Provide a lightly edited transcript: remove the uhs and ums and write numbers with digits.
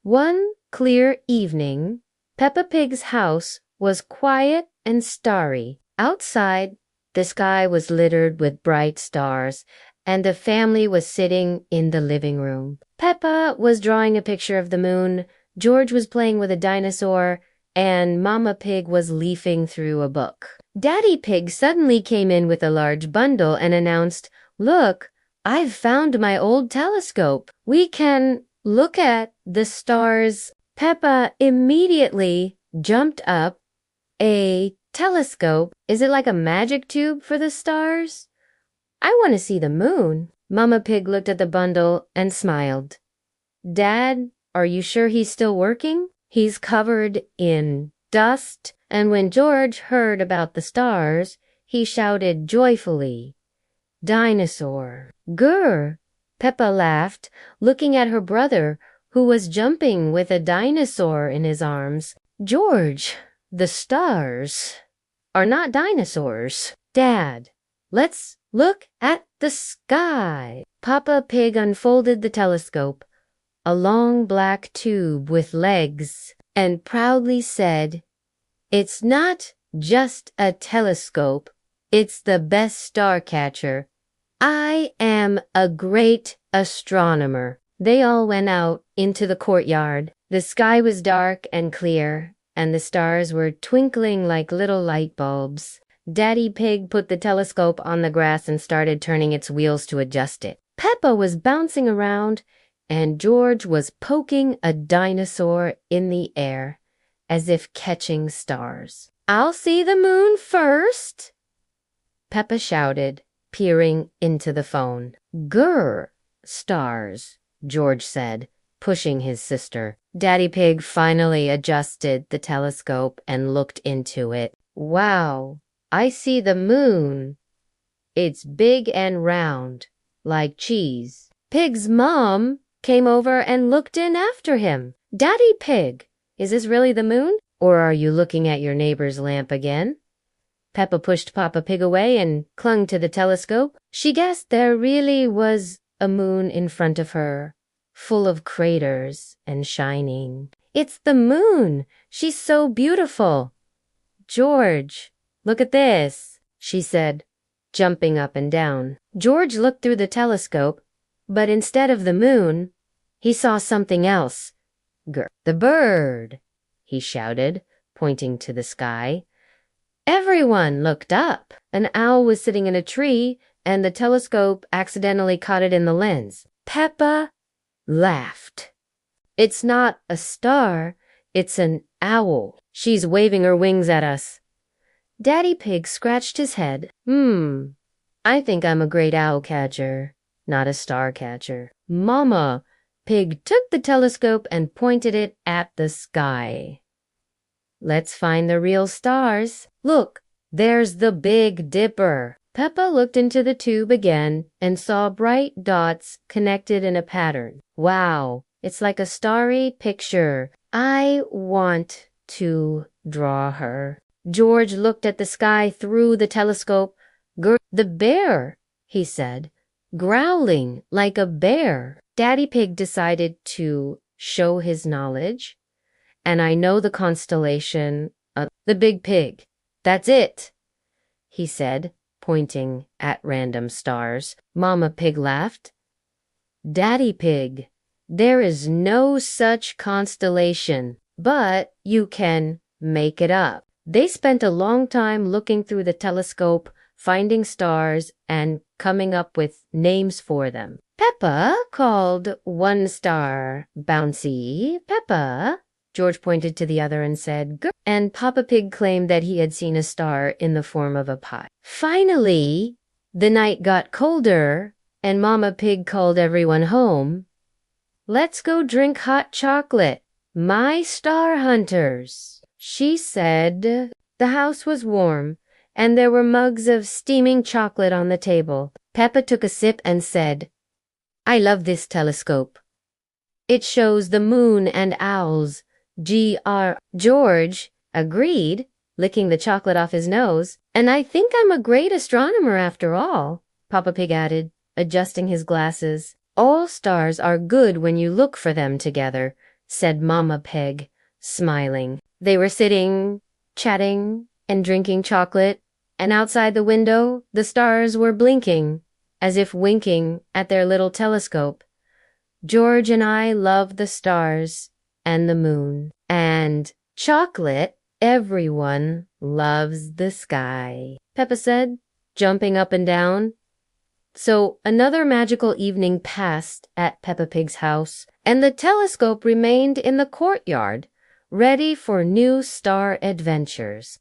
One clear evening, Peppa Pig's house was quiet and starry. Outside, the sky was littered with bright stars, and the family was sitting in the living room. Peppa was drawing a picture of the moon, George was playing with a dinosaur, and Mama Pig was leafing through a book. Daddy Pig suddenly came in with a large bundle and announced, "Look, I've found my old telescope. We can look at the stars." Peppa immediately jumped up. "A telescope? Is it like a magic tube for the stars? I want to see the moon." Mama Pig looked at the bundle and smiled. "Dad, are you sure he's still working? He's covered in dust." And when George heard about the stars, he shouted joyfully, "Dinosaur!" "Grr!" Peppa laughed, looking at her brother, who was jumping with a dinosaur in his arms. "George, the stars are not dinosaurs." "Dad, let's look at the sky." Papa Pig unfolded the telescope, a long black tube with legs, and proudly said, "It's not just a telescope, it's the best star catcher. I am a great astronomer." They all went out into the courtyard. The sky was dark and clear, and the stars were twinkling like little light bulbs. Daddy Pig put the telescope on the grass and started turning its wheels to adjust it. Peppa was bouncing around, and George was poking a dinosaur in the air, as if catching stars. "I'll see the moon first," Peppa shouted, peering into the phone. "Grr, stars," George said, pushing his sister. Daddy Pig finally adjusted the telescope and looked into it. "Wow, I see the moon. It's big and round, like cheese." Pig's mom came over and looked in after him. "Daddy Pig, is this really the moon? Or are you looking at your neighbor's lamp again?" Peppa pushed Papa Pig away and clung to the telescope. She guessed there really was a moon in front of her, full of craters and shining. "It's the moon! She's so beautiful." "George, look at this," she said, jumping up and down. George looked through the telescope, but instead of the moon, he saw something else. "The bird," he shouted, pointing to the sky. Everyone looked up. An owl was sitting in a tree, and the telescope accidentally caught it in the lens. Peppa laughed. "It's not a star, it's an owl. She's waving her wings at us." Daddy Pig scratched his head. I think I'm a great owl catcher, not a star catcher." Mama Pig took the telescope and pointed it at the sky. "Let's find the real stars. Look, there's the Big Dipper." Peppa looked into the tube again and saw bright dots connected in a pattern. "Wow, it's like a starry picture. I want to draw her." George looked at the sky through the telescope. "The bear," he said, "growling like a bear." Daddy Pig decided to show his knowledge. "And I know the constellation of the Big Pig. That's it," he said, pointing at random stars. Mama Pig laughed. "Daddy Pig, there is no such constellation, but you can make it up." They spent a long time looking through the telescope, finding stars, and coming up with names for them. Peppa called one star Bouncy Peppa. George pointed to the other and said, "Good." And Papa Pig claimed that he had seen a star in the form of a pie. Finally, the night got colder, and Mama Pig called everyone home. "Let's go drink hot chocolate, my star hunters," she said. The house was warm, and there were mugs of steaming chocolate on the table. Peppa took a sip and said, "I love this telescope. It shows the moon and owls. George agreed, licking the chocolate off his nose. "And I think I'm a great astronomer after all," Papa Pig added, adjusting his glasses. "All stars are good when you look for them together," said Mama Pig, smiling. They were sitting, chatting, and drinking chocolate, and outside the window the stars were blinking, as if winking at their little telescope. George and I love the stars and the moon. And chocolate, everyone loves the sky, Peppa said, jumping up and down. So another magical evening passed at Peppa Pig's house, and the telescope remained in the courtyard, ready for new star adventures.